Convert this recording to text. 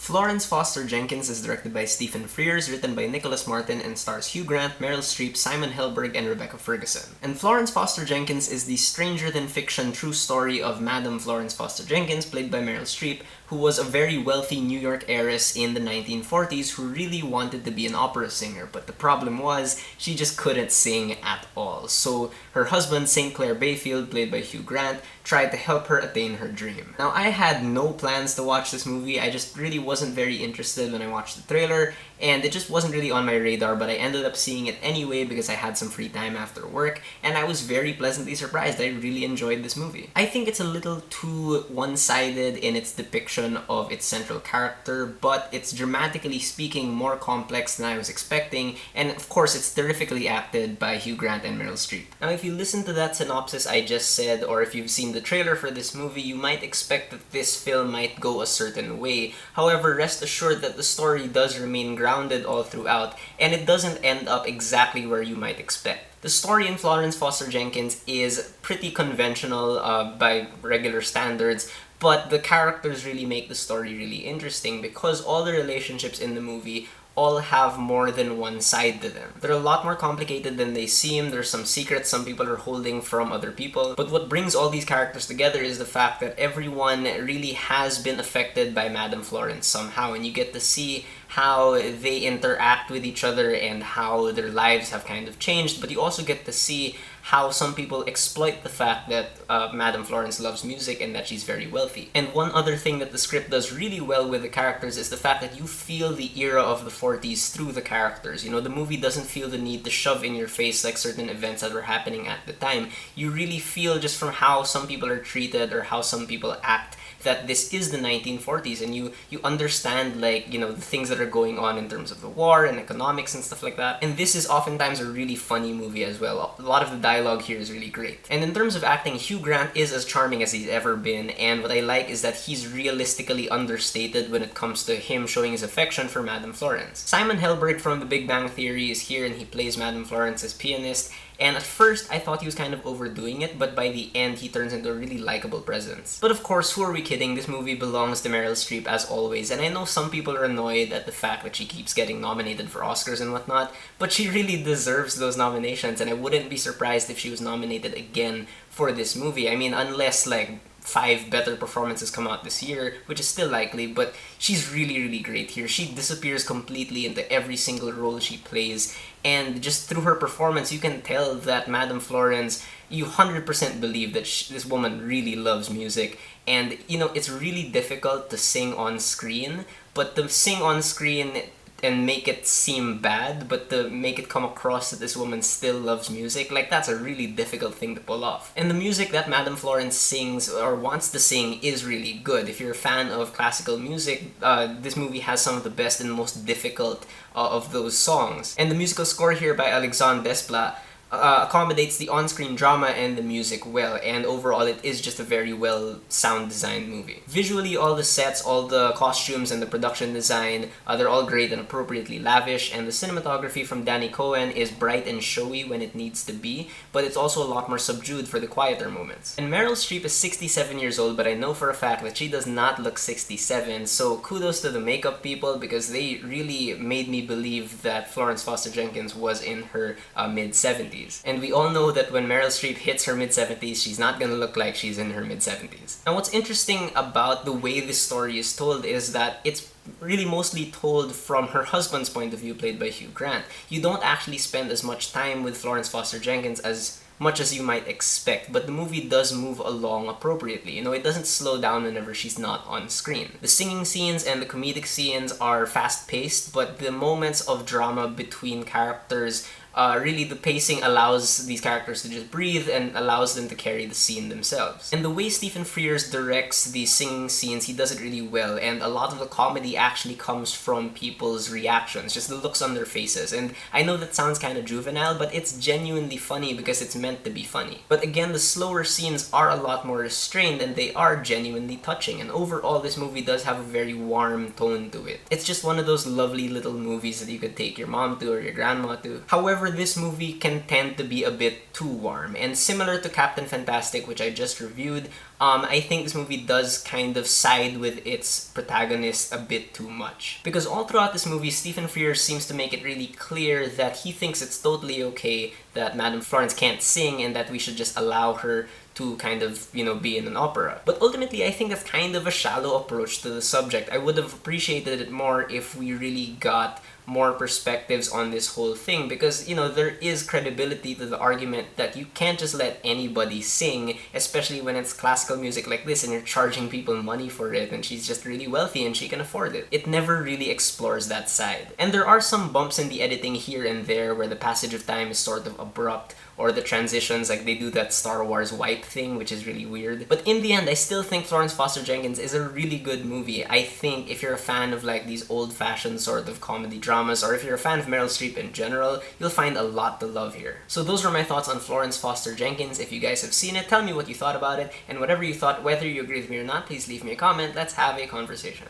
Florence Foster Jenkins is directed by Stephen Frears, written by Nicholas Martin, and stars Hugh Grant, Meryl Streep, Simon Helberg, and Rebecca Ferguson. And Florence Foster Jenkins is the stranger-than-fiction true story of Madame Florence Foster Jenkins, played by Meryl Streep, who was a very wealthy New York heiress in the 1940s who really wanted to be an opera singer, but the problem was she just couldn't sing at all. So her husband, St. Clair Bayfield, played by Hugh Grant, tried to help her attain her dream. Now, I had no plans to watch this movie. I just really wasn't very interested when I watched the trailer, and it just wasn't really on my radar, but I ended up seeing it anyway because I had some free time after work, and I was very pleasantly surprised. I really enjoyed this movie. I think it's a little too one-sided in its depiction of its central character, but it's dramatically speaking more complex than I was expecting, and of course it's terrifically acted by Hugh Grant and Meryl Streep. Now, if you listen to that synopsis I just said, or if you've seen the trailer for this movie, you might expect that this film might go a certain way. However, rest assured that the story does remain grounded all throughout, and it doesn't end up exactly where you might expect. The story in Florence Foster Jenkins is pretty conventional by regular standards, but the characters really make the story really interesting because all the relationships in the movie all have more than one side to them. They're a lot more complicated than they seem. There's some secrets some people are holding from other people. But what brings all these characters together is the fact that everyone really has been affected by Madame Florence somehow, and you get to see how they interact with each other and how their lives have kind of changed, but you also get to see how some people exploit the fact that Madame Florence loves music and that she's very wealthy. And one other thing that the script does really well with the characters is the fact that you feel the era of the 40s through the characters. You know, the movie doesn't feel the need to shove in your face like certain events that were happening at the time. You really feel just from how some people are treated or how some people act that this is the 1940s, and you understand, like, you know, the things that are going on in terms of the war and economics and stuff like that. And this is oftentimes a really funny movie as well. A lot of the dialogue here is really great. And in terms of acting, Hugh Grant is as charming as he's ever been, and what I like is that he's realistically understated when it comes to him showing his affection for Madame Florence. Simon Helberg from The Big Bang Theory is here, and he plays Madame Florence's pianist. And at first, I thought he was kind of overdoing it, but by the end, he turns into a really likable presence. But of course, who are we kidding? This movie belongs to Meryl Streep as always, and I know some people are annoyed at the fact that she keeps getting nominated for Oscars and whatnot, but she really deserves those nominations, and I wouldn't be surprised if she was nominated again for this movie. I mean, unless, like, 5 better performances come out this year, which is still likely, but she's really great here. She disappears completely into every single role she plays, and just through her performance, you can tell that Madame Florence, you 100% believe that this woman really loves music. And, you know, it's really difficult to sing on screen, but to sing on screen and make it seem bad, but to make it come across that this woman still loves music, like, that's a really difficult thing to pull off. And the music that Madame Florence sings or wants to sing is really good. If you're a fan of classical music, this movie has some of the best and most difficult of those songs. And the musical score here by Alexandre Desplat accommodates the on-screen drama and the music well, and overall it is just a very well sound-designed movie. Visually, all the sets, all the costumes, and the production design, they're all great and appropriately lavish, and the cinematography from Danny Cohen is bright and showy when it needs to be, but it's also a lot more subdued for the quieter moments. And Meryl Streep is 67 years old, but I know for a fact that she does not look 67, so kudos to the makeup people because they really made me believe that Florence Foster Jenkins was in her mid-70s. And we all know that when Meryl Streep hits her mid-70s, she's not gonna look like she's in her mid-70s. And what's interesting about the way this story is told is that it's really mostly told from her husband's point of view, played by Hugh Grant. You don't actually spend as much time with Florence Foster Jenkins as much as you might expect, but the movie does move along appropriately. You know, it doesn't slow down whenever she's not on screen. The singing scenes and the comedic scenes are fast-paced, but the moments of drama between characters, really the pacing allows these characters to just breathe and allows them to carry the scene themselves. And the way Stephen Frears directs the singing scenes, he does it really well, and a lot of the comedy actually comes from people's reactions, just the looks on their faces. And I know that sounds kind of juvenile, but it's genuinely funny because it's meant to be funny. But again, the slower scenes are a lot more restrained and they are genuinely touching, and overall this movie does have a very warm tone to it. It's just one of those lovely little movies that you could take your mom to or your grandma to. However, However, this movie can tend to be a bit too warm, and similar to Captain Fantastic, which I just reviewed, I think this movie does kind of side with its protagonist a bit too much. Because all throughout this movie, Stephen Frears seems to make it really clear that he thinks it's totally okay that Madame Florence can't sing and that we should just allow her to kind of, be in an opera. But ultimately, I think that's kind of a shallow approach to the subject. I would have appreciated it more if we really got more perspectives on this whole thing, because there is credibility to the argument that you can't just let anybody sing, especially when it's classical music like this and you're charging people money for it and she's just really wealthy and she can afford it. It never really explores that side. And there are some bumps in the editing here and there where the passage of time is sort of abrupt, or the transitions, like they do that Star Wars wipe thing, which is really weird. But in the end, I still think Florence Foster Jenkins is a really good movie. I think if you're a fan of like these old-fashioned sort of comedy dramas, or if you're a fan of Meryl Streep in general, you'll find a lot to love here. So those are my thoughts on Florence Foster Jenkins. If you guys have seen it, tell me what you thought about it, and whatever you thought, whether you agree with me or not, please leave me a comment. Let's have a conversation.